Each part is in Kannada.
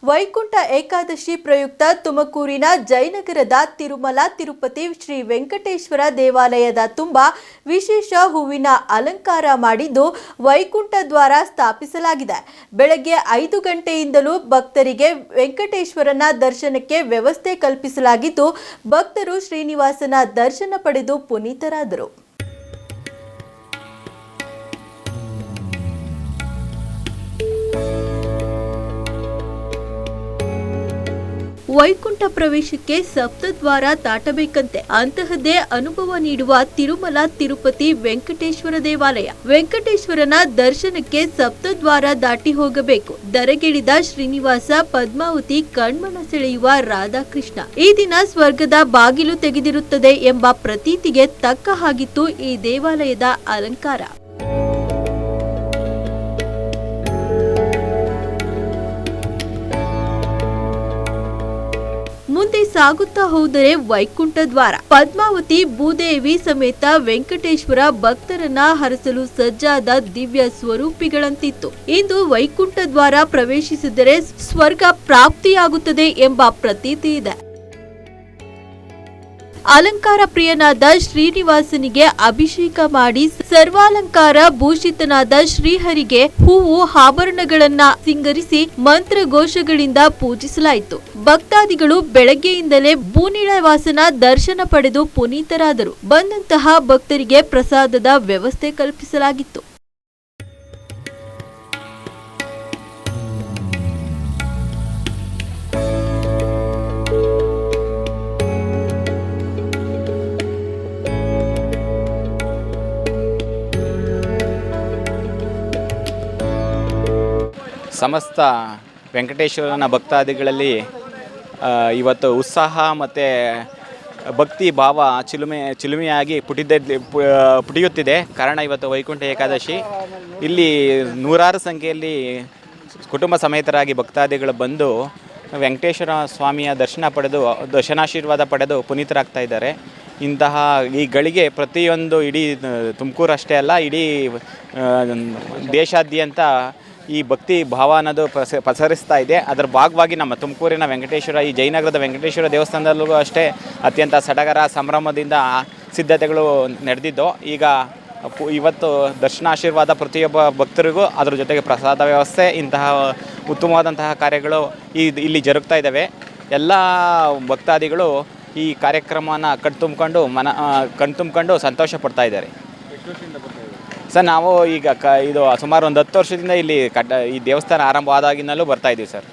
ವೈಕುಂಠ ಏಕಾದಶಿ ಪ್ರಯುಕ್ತ ತುಮಕೂರಿನ ಜಯನಗರದ ತಿರುಮಲ ತಿರುಪತಿ ಶ್ರೀ ವೆಂಕಟೇಶ್ವರ ದೇವಾಲಯದ ತುಂಬ ವಿಶೇಷ ಹೂವಿನ ಅಲಂಕಾರ ಮಾಡಿದ್ದು ವೈಕುಂಠ ದ್ವಾರ ಸ್ಥಾಪಿಸಲಾಗಿದೆ. ಬೆಳಗ್ಗೆ 5 ಗಂಟೆಯಿಂದಲೂ ಭಕ್ತರಿಗೆ ವೆಂಕಟೇಶ್ವರನ ದರ್ಶನಕ್ಕೆ ವ್ಯವಸ್ಥೆ ಕಲ್ಪಿಸಲಾಗಿದ್ದು ಭಕ್ತರು ಶ್ರೀನಿವಾಸನ ದರ್ಶನ ಪಡೆದು ಪುನೀತರಾದರು. ವೈಕುಂಠ ಪ್ರವೇಶಕ್ಕೆ ಸಪ್ತದ್ವಾರ ದಾಟಬೇಕಂತೆ. ಅಂತಹದ್ದೇ ಅನುಭವ ನೀಡುವ ತಿರುಮಲ ತಿರುಪತಿ ವೆಂಕಟೇಶ್ವರ ದೇವಾಲಯ. ವೆಂಕಟೇಶ್ವರನ ದರ್ಶನಕ್ಕೆ ಸಪ್ತದ್ವಾರ ದಾಟಿ ಹೋಗಬೇಕು. ದರಗಿಳಿದ ಶ್ರೀನಿವಾಸ, ಪದ್ಮಾವತಿ, ಕಣ್ಮನ ಸೆಳೆಯುವ ರಾಧಾಕೃಷ್ಣ. ಈ ದಿನ ಸ್ವರ್ಗದ ಬಾಗಿಲು ತೆಗೆದಿರುತ್ತದೆ ಎಂಬ ಪ್ರತೀತಿಗೆ ತಕ್ಕ ಹಾಗಿತ್ತು ಈ ದೇವಾಲಯದ ಅಲಂಕಾರ. ಮುಂದೆ ಸಾಗುತ್ತಾ ಹೋದರೆ ವೈಕುಂಠ ದ್ವಾರ. ಪದ್ಮಾವತಿ, ಭೂದೇವಿ ಸಮೇತ ವೆಂಕಟೇಶ್ವರ ಭಕ್ತರನ್ನ ಹರಸಲು ಸಜ್ಜಾದ ದಿವ್ಯ ಸ್ವರೂಪಿಗಳಂತಿತ್ತು. ಇಂದು ವೈಕುಂಠ ದ್ವಾರ ಪ್ರವೇಶಿಸಿದರೆ ಸ್ವರ್ಗ ಪ್ರಾಪ್ತಿಯಾಗುತ್ತದೆ ಎಂಬ ಪ್ರತೀತಿ ಇದೆ. ಅಲಂಕಾರ ಪ್ರಿಯನಾದ ಶ್ರೀನಿವಾಸನಿಗೆ ಅಭಿಷೇಕ ಮಾಡಿ ಸರ್ವಾಲಂಕಾರ ಭೂಷಿತನಾದ ಶ್ರೀಹರಿಗೆ ಹೂವು ಆಭರಣಗಳನ್ನ ಸಿಂಗರಿಸಿ ಮಂತ್ರಘೋಷಗಳಿಂದ ಪೂಜಿಸಲಾಯಿತು. ಭಕ್ತಾದಿಗಳು ಬೆಳಗ್ಗೆಯಿಂದಲೇ ಭೂನಿಳವಾಸನ ದರ್ಶನ ಪಡೆದು ಪುನೀತರಾದರು. ಬಂದಂತಹ ಭಕ್ತರಿಗೆ ಪ್ರಸಾದದ ವ್ಯವಸ್ಥೆ ಕಲ್ಪಿಸಲಾಗಿತ್ತು. ಸಮಸ್ತ ವೆಂಕಟೇಶ್ವರನ ಭಕ್ತಾದಿಗಳಲ್ಲಿ ಇವತ್ತು ಉತ್ಸಾಹ ಮತ್ತು ಭಕ್ತಿ ಭಾವ ಚಿಲುಮೆಯಾಗಿ ಪುಟಿಯುತ್ತಿದೆ. ಕಾರಣ ಇವತ್ತು ವೈಕುಂಠ ಏಕಾದಶಿ. ಇಲ್ಲಿ ನೂರಾರು ಸಂಖ್ಯೆಯಲ್ಲಿ ಕುಟುಂಬ ಸಮೇತರಾಗಿ ಭಕ್ತಾದಿಗಳು ಬಂದು ವೆಂಕಟೇಶ್ವರ ಸ್ವಾಮಿಯ ದರ್ಶನಾಶೀರ್ವಾದ ಪಡೆದು ಪುನೀತರಾಗ್ತಾ ಇದ್ದಾರೆ. ಇಂತಹ ಈ ಗಳಿಗೆ ಪ್ರತಿಯೊಂದು ಇಡೀ ತುಮಕೂರು ಅಷ್ಟೇ ಅಲ್ಲ, ಇಡೀ ದೇಶಾದ್ಯಂತ ಈ ಭಕ್ತಿ ಭಾವ ಅನ್ನೋದು ಪಸರಿಸ್ತಾ ಇದೆ. ಅದರ ಭಾಗವಾಗಿ ನಮ್ಮ ತುಮಕೂರಿನ ವೆಂಕಟೇಶ್ವರ, ಈ ಜಯನಗರದ ವೆಂಕಟೇಶ್ವರ ದೇವಸ್ಥಾನದಲ್ಲೂ ಅಷ್ಟೇ ಅತ್ಯಂತ ಸಡಗರ ಸಂಭ್ರಮದಿಂದ ಸಿದ್ಧತೆಗಳು ನಡೆದಿದ್ದು. ಈಗ ಇವತ್ತು ದರ್ಶನಾಶೀರ್ವಾದ ಪ್ರತಿಯೊಬ್ಬ ಭಕ್ತರಿಗೂ, ಅದರ ಜೊತೆಗೆ ಪ್ರಸಾದ ವ್ಯವಸ್ಥೆ, ಇಂತಹ ಉತ್ತಮವಾದಂತಹ ಕಾರ್ಯಗಳು ಇಲ್ಲಿ ಜರುಗ್ತಾ ಇದ್ದಾವೆ. ಎಲ್ಲ ಭಕ್ತಾದಿಗಳು ಈ ಕಾರ್ಯಕ್ರಮವನ್ನು ಕಣ್ತುಂಬಿಕೊಂಡು ಸಂತೋಷ ಪಡ್ತಾ ಇದ್ದಾರೆ. ಸರ್, ನಾವು ಈಗ ಇದು ಸುಮಾರು ಒಂದು 10 ವರ್ಷದಿಂದ ಇಲ್ಲಿ ಈ ದೇವಸ್ಥಾನ ಆರಂಭ ಆದಾಗಿನಲ್ಲೂ ಬರ್ತಾ ಇದ್ದೀವಿ ಸರ್.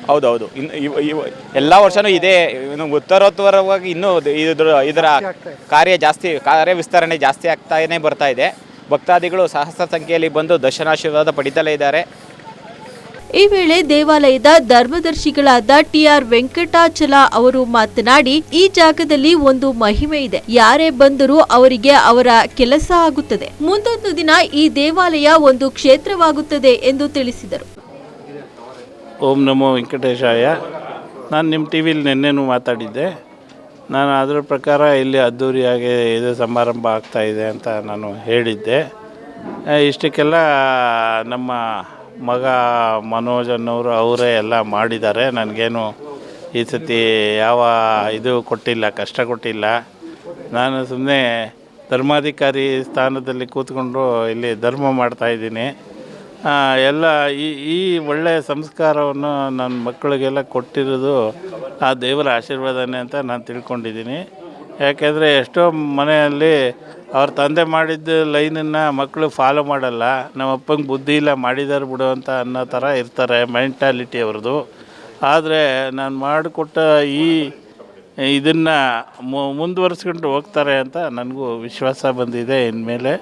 ಹೌದೌದು. ಎಲ್ಲ ವರ್ಷವೂ ಇದೇ ಉತ್ತರೋತ್ತರವಾಗಿ ಇನ್ನೂ ಇದರ ಕಾರ್ಯ ವಿಸ್ತರಣೆ ಜಾಸ್ತಿ ಆಗ್ತಾನೇ ಬರ್ತಾ ಇದೆ. ಭಕ್ತಾದಿಗಳು ಸಹಸ್ರ ಸಂಖ್ಯೆಯಲ್ಲಿ ಬಂದು ದರ್ಶನಾಶೀರ್ವಾದ ಪಡಿತಲೇ ಇದ್ದಾರೆ. ಈ ವೇಳೆ ದೇವಾಲಯದ ಧರ್ಮದರ್ಶಿಗಳಾದ ಟಿ.ಆರ್. ವೆಂಕಟಾಚಲ ಅವರು ಮಾತನಾಡಿ, ಈ ಜಾಗದಲ್ಲಿ ಒಂದು ಮಹಿಮೆ ಇದೆ. ಯಾರೇ ಬಂದರೂ ಅವರಿಗೆ ಅವರ ಕೆಲಸ ಆಗುತ್ತದೆ. ಮುಂದೊಂದು ದಿನ ಈ ದೇವಾಲಯ ಒಂದು ಕ್ಷೇತ್ರವಾಗುತ್ತದೆ ಎಂದು ತಿಳಿಸಿದರು. ಓಂ ನಮೋ ವೆಂಕಟೇಶಾಯ. ನಾನು ನಿಮ್ಮ ಟಿ ವಿಲಿ ನಿನ್ನೆನೂ ಮಾತಾಡಿದ್ದೆ. ನಾನು ಅದರ ಪ್ರಕಾರ ಇಲ್ಲಿ ಅದ್ಧೂರಿಯಾಗಿ ಇದು ಸಮಾರಂಭ ಆಗ್ತಾಯಿದೆ ಅಂತ ನಾನು ಹೇಳಿದ್ದೆ. ಇಷ್ಟಕ್ಕೆಲ್ಲ ನಮ್ಮ ಮಗ ಮನೋಜನ್ನವರು ಅವರೇ ಎಲ್ಲ ಮಾಡಿದ್ದಾರೆ. ನನಗೇನು ಈ ಸತಿ ಯಾವ ಇದು ಕೊಟ್ಟಿಲ್ಲ, ಕಷ್ಟ ಕೊಟ್ಟಿಲ್ಲ. ನಾನು ಸುಮ್ಮನೆ ಧರ್ಮಾಧಿಕಾರಿ ಸ್ಥಾನದಲ್ಲಿ ಕೂತ್ಕೊಂಡು ಇಲ್ಲಿ ಧರ್ಮ ಮಾಡ್ತಾಯಿದ್ದೀನಿ. ಎಲ್ಲ ಈ ಒಳ್ಳೆಯ ಸಂಸ್ಕಾರವನ್ನು ನನ್ನ ಮಕ್ಕಳಿಗೆಲ್ಲ ಕೊಟ್ಟಿರೋದು ಆ ದೇವರ ಆಶೀರ್ವಾದನೇ ಅಂತ ನಾನು ತಿಳ್ಕೊಂಡಿದ್ದೀನಿ. ಯಾಕೆಂದರೆ ಎಷ್ಟೋ ಮನೆಯಲ್ಲಿ ಅವ್ರ ತಂದೆ ಮಾಡಿದ್ದ ಲೈನನ್ನು ಮಕ್ಕಳು ಫಾಲೋ ಮಾಡಲ್ಲ. ನಮ್ಮ ಅಪ್ಪಂಗೆ ಬುದ್ಧಿ ಇಲ್ಲ, ಮಾಡಿದಾರೆ ಬಿಡು ಅಂತ ಅನ್ನೋ ಥರ ಇರ್ತಾರೆ ಮೆಂಟಾಲಿಟಿ ಅವ್ರದ್ದು. ಆದರೆ ನಾನು ಮಾಡಿಕೊಟ್ಟ ಇದನ್ನು ಮುಂದುವರಿಸ್ಕೊಂಡು ಹೋಗ್ತಾರೆ ಅಂತ ನನಗೂ ವಿಶ್ವಾಸ ಬಂದಿದೆ. ಇನ್ಮೇಲೆ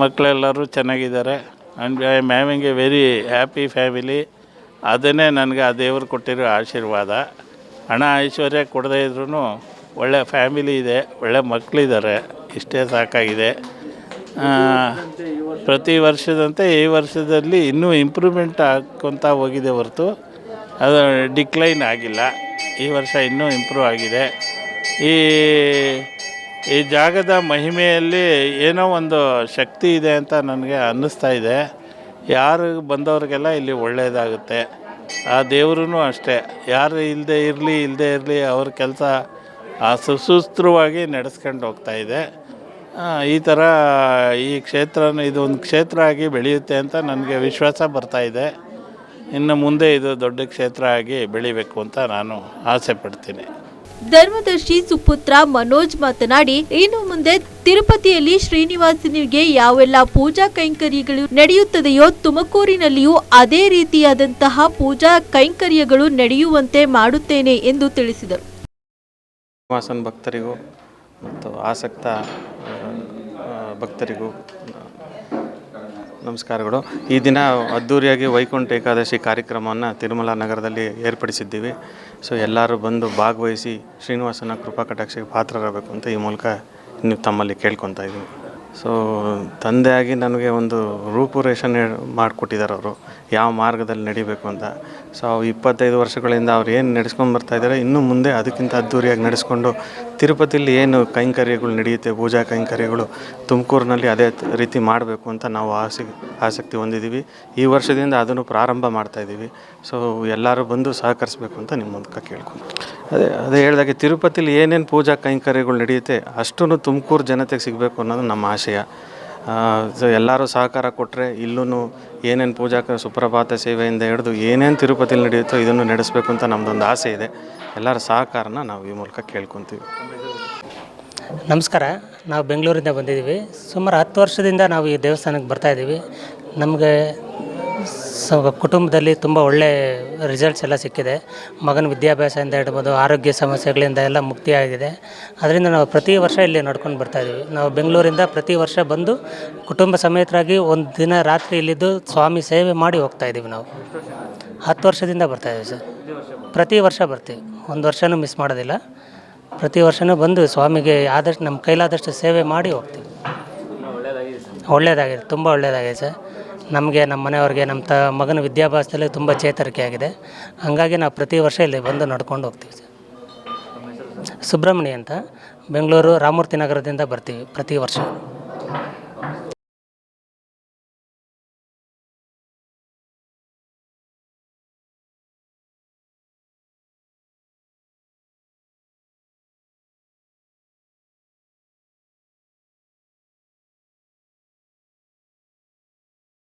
ಮಕ್ಕಳೆಲ್ಲರೂ ಚೆನ್ನಾಗಿದ್ದಾರೆ. And I am having A very happy family. ಅದನ್ನೇ ನನಗೆ ಆ ದೇವರು ಕೊಟ್ಟಿರೋ ಆಶೀರ್ವಾದ. ಹಣ ಐಶ್ವರ್ಯ ಕೊಡದೇ ಇದ್ರೂ ಒಳ್ಳೆ ಫ್ಯಾಮಿಲಿ ಇದೆ, ಒಳ್ಳೆ ಮಕ್ಕಳಿದ್ದಾರೆ, ಇಷ್ಟೇ ಸಾಕಾಗಿದೆ. ಪ್ರತಿ ವರ್ಷದಂತೆ ಈ ವರ್ಷದಲ್ಲಿ ಇನ್ನೂ ಇಂಪ್ರೂವ್ಮೆಂಟ್ ಆಗ್ಕೊತ ಹೋಗಿದೆ ಹೊರತು ಅದು ಡಿಕ್ಲೈನ್ ಆಗಿಲ್ಲ. ಈ ವರ್ಷ ಇನ್ನೂ ಇಂಪ್ರೂವ್ ಆಗಿದೆ. ಈ ಜಾಗದ ಮಹಿಮೆಯಲ್ಲಿ ಏನೋ ಒಂದು ಶಕ್ತಿ ಇದೆ ಅಂತ ನನಗೆ ಅನ್ನಿಸ್ತಾ ಇದೆ. ಯಾರು ಬಂದವ್ರಿಗೆಲ್ಲ ಇಲ್ಲಿ ಒಳ್ಳೆಯದಾಗುತ್ತೆ. ಆ ದೇವ್ರೂ ಅಷ್ಟೇ, ಯಾರು ಇಲ್ಲದೆ ಇರಲಿ ಅವ್ರ ಕೆಲಸ ಸುಸೂತ್ರವಾಗಿ ನಡೆಸ್ಕೊಂಡು ಹೋಗ್ತಾಯಿದೆ. ಈ ಥರ ಈ ಕ್ಷೇತ್ರನ ಇದೊಂದು ಕ್ಷೇತ್ರ ಆಗಿ ಬೆಳೆಯುತ್ತೆ ಅಂತ ನನಗೆ ವಿಶ್ವಾಸ ಬರ್ತಾಯಿದೆ. ಇನ್ನು ಮುಂದೆ ಇದು ದೊಡ್ಡ ಕ್ಷೇತ್ರ ಆಗಿ ಬೆಳಿಬೇಕು ಅಂತ ನಾನು ಆಸೆ ಪಡ್ತೀನಿ. ಧರ್ಮದರ್ಶಿ ಸುಪುತ್ರ ಮನೋಜ್ ಮಾತನಾಡಿ, ಇನ್ನು ಮುಂದೆ ತಿರುಪತಿಯಲ್ಲಿ ಶ್ರೀನಿವಾಸನಿಗೆ ಯಾವೆಲ್ಲ ಪೂಜಾ ಕೈಂಕರ್ಯಗಳು ನಡೆಯುತ್ತದೆಯೋ ತುಮಕೂರಿನಲ್ಲಿಯೂ ಅದೇ ರೀತಿಯಾದಂತಹ ಪೂಜಾ ಕೈಂಕರ್ಯಗಳು ನಡೆಯುವಂತೆ ಮಾಡುತ್ತೇನೆ ಎಂದು ತಿಳಿಸಿದರು. ಶ್ರೀನಿವಾಸನ ಭಕ್ತರಿಗೂ ಮತ್ತು ಆಸಕ್ತ ಭಕ್ತರಿಗೂ ನಮಸ್ಕಾರಗಳು. ಈ ದಿನ ಅದ್ಧೂರಿಯಾಗಿ ವೈಕುಂಠ ಏಕಾದಶಿ ಕಾರ್ಯಕ್ರಮವನ್ನು ತಿರುಮಲ ನಗರದಲ್ಲಿ ಏರ್ಪಡಿಸಿದ್ದೀವಿ. ಸೊ ಎಲ್ಲರೂ ಬಂದು ಭಾಗವಹಿಸಿ ಶ್ರೀನಿವಾಸನ ಕೃಪಾ ಕಟಾಕ್ಷಕ್ಕೆ ಪಾತ್ರರಾಗಬೇಕು ಅಂತ ಈ ಮೂಲಕ ನೀವು ತಮ್ಮಲ್ಲಿ ಕೇಳ್ಕೊತಾ ಇದ್ದೀನಿ. ಸೊ ತಂದೆಯಾಗಿ ನನಗೆ ಒಂದು ರೂಪುರೇಷೆ ಮಾಡಿಕೊಟ್ಟಿದ್ದಾರೆ ಅವರು, ಯಾವ ಮಾರ್ಗದಲ್ಲಿ ನಡಿಬೇಕು ಅಂತ. ಸೊ 25 ವರ್ಷಗಳಿಂದ ಅವ್ರು ಏನು ನಡೆಸ್ಕೊಂಡು ಬರ್ತಾಯಿದ್ದಾರೆ, ಇನ್ನು ಮುಂದೆ ಅದಕ್ಕಿಂತ ಅದ್ಧೂರಿಯಾಗಿ ನಡೆಸ್ಕೊಂಡು ತಿರುಪತಿಲಿ ಏನು ಕೈಂಕರ್ಯಗಳು ನಡೆಯುತ್ತೆ, ಪೂಜಾ ಕೈಂಕರ್ಯಗಳು ತುಮಕೂರಿನಲ್ಲಿ ಅದೇ ರೀತಿ ಮಾಡಬೇಕು ಅಂತ ನಾವು ಆಸಕ್ತಿ ಹೊಂದಿದ್ದೀವಿ. ಈ ವರ್ಷದಿಂದ ಅದನ್ನು ಪ್ರಾರಂಭ ಮಾಡ್ತಾಯಿದ್ದೀವಿ. ಸೊ ಎಲ್ಲರೂ ಬಂದು ಸಹಕರಿಸಬೇಕು ಅಂತ ನಿಮ್ಮ ಮೂಲಕ ಕೇಳ್ಕೊಂಡು ಅದೇ ಹೇಳಿದಾಗೆ ತಿರುಪತಿಲಿ ಏನೇನು ಪೂಜಾ ಕೈಂಕರ್ಯಗಳು ನಡೆಯುತ್ತೆ ಅಷ್ಟೂ ತುಮಕೂರು ಜನತೆಗೆ ಸಿಗಬೇಕು ಅನ್ನೋದು ನಮ್ಮ ಆಶಯ. ಸೊ ಎಲ್ಲರೂ ಸಹಕಾರ ಕೊಟ್ಟರೆ ಇಲ್ಲೂ ಏನೇನು ಪೂಜಾ ಸುಪ್ರಭಾತ ಸೇವೆಯಿಂದ ಹಿಡಿದು ಏನೇನು ತಿರುಪತಿಲಿ ನಡೆಯುತ್ತೋ ಇದನ್ನು ನಡೆಸಬೇಕು ಅಂತ ನಮ್ಮದೊಂದು ಆಸೆ ಇದೆ. ಎಲ್ಲರ ಸಹಕಾರನ ನಾವು ಈ ಮೂಲಕ ಕೇಳ್ಕೊತೀವಿ. ನಮಸ್ಕಾರ, ನಾವು ಬೆಂಗಳೂರಿಂದ ಬಂದಿದ್ದೀವಿ. ಸುಮಾರು 10 ವರ್ಷದಿಂದ ನಾವು ಈ ದೇವಸ್ಥಾನಕ್ಕೆ ಬರ್ತಾಯಿದ್ದೀವಿ. ನಮಗೆ ಕುಟುಂಬದಲ್ಲಿ ತುಂಬ ಒಳ್ಳೆ ರಿಸಲ್ಟ್ಸ್ ಎಲ್ಲ ಸಿಕ್ಕಿದೆ. ಮಗನ ವಿದ್ಯಾಭ್ಯಾಸದಿಂದ ಹಿಡ್ಬೋದು, ಆರೋಗ್ಯ ಸಮಸ್ಯೆಗಳಿಂದ ಎಲ್ಲ ಮುಕ್ತಿಯಾಗಿದೆ. ಅದರಿಂದ ನಾವು ಪ್ರತಿ ವರ್ಷ ಇಲ್ಲಿ ನಡ್ಕೊಂಡು ಬರ್ತಾಯಿದ್ದೀವಿ. ನಾವು ಬೆಂಗಳೂರಿಂದ ಪ್ರತಿ ವರ್ಷ ಬಂದು ಕುಟುಂಬ ಸಮೇತರಾಗಿ ಒಂದು ದಿನ ರಾತ್ರಿ ಇಲ್ಲಿದ್ದು ಸ್ವಾಮಿ ಸೇವೆ ಮಾಡಿ ಹೋಗ್ತಾಯಿದ್ದೀವಿ. ನಾವು 10 ವರ್ಷದಿಂದ ಬರ್ತಾಯಿದ್ದೀವಿ ಸರ್. ಪ್ರತಿ ವರ್ಷ ಬರ್ತೀವಿ, ಒಂದು ವರ್ಷವೂ ಮಿಸ್ ಮಾಡೋದಿಲ್ಲ. ಪ್ರತಿ ವರ್ಷವೂ ಬಂದು ಸ್ವಾಮಿಗೆ ಆದಷ್ಟು ನಮ್ಮ ಕೈಲಾದಷ್ಟು ಸೇವೆ ಮಾಡಿ ಹೋಗ್ತೀವಿ. ಒಳ್ಳೆಯದಾಗಿದೆ, ತುಂಬ ಒಳ್ಳೆಯದಾಗಿದೆ ಸರ್. ನಮಗೆ, ನಮ್ಮ ಮನೆಯವ್ರಿಗೆ, ನಮ್ಮ ಮಗನ ವಿದ್ಯಾಭ್ಯಾಸದಲ್ಲಿ ತುಂಬ ಚೇತರಿಕೆ ಆಗಿದೆ. ಹಾಗಾಗಿ ನಾವು ಪ್ರತಿ ವರ್ಷ ಇಲ್ಲಿ ಬಂದು ನಡ್ಕೊಂಡು ಹೋಗ್ತೀವಿ ಸರ್. ಸುಬ್ರಹ್ಮಣ್ಯ ಅಂತ, ಬೆಂಗಳೂರು ರಾಮಮೂರ್ತಿ ನಗರದಿಂದ ಬರ್ತೀವಿ ಪ್ರತಿ ವರ್ಷ.